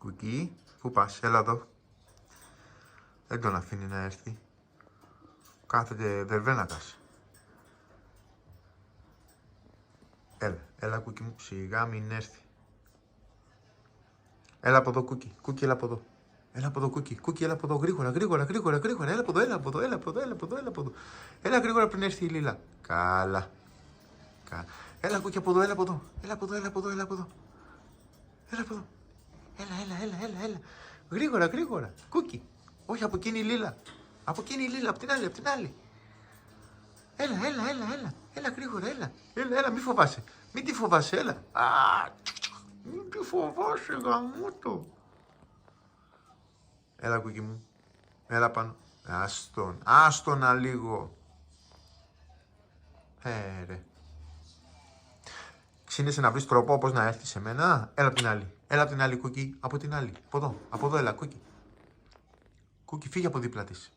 Κουκί, πού πας, έλα εδώ. Δεν τον αφήνει να έρθει. Κάθεται δερβένακας. Έλα Κούκι μου, σιγά μην έρθει. Έλα από εδώ Κούκι, Κούκι έλα από εδώ. Έλα από εδώ Κούκι, Κούκι έλα από εδώ, γρήγορα. Έλα από εδώ. Έλα γρήγορα πριν έρθει η Λίλα. Καλά. Έλα Κούκι από εδώ, έλα από εδώ. Έλα από εδώ. Έλα. Γρήγορα. Κούκι. Όχι, από εκείνη η Λίλα. Από την άλλη. Έλα γρήγορα, έλα, μη φοβάσαι. Μην τη φοβάσαι, έλα. Μην τη φοβάσαι, γαμώτο. Έλα Κούκι μου. Έλα πάνω. Άστονα λίγο. Ρε. Ξύνεσαι να βρεις τρόπο όπως να έρθεις σε μένα. Έλα από την άλλη Κούκι. Από την άλλη. Από εδώ έλα Κούκι. Κούκι, φύγε από δίπλα της.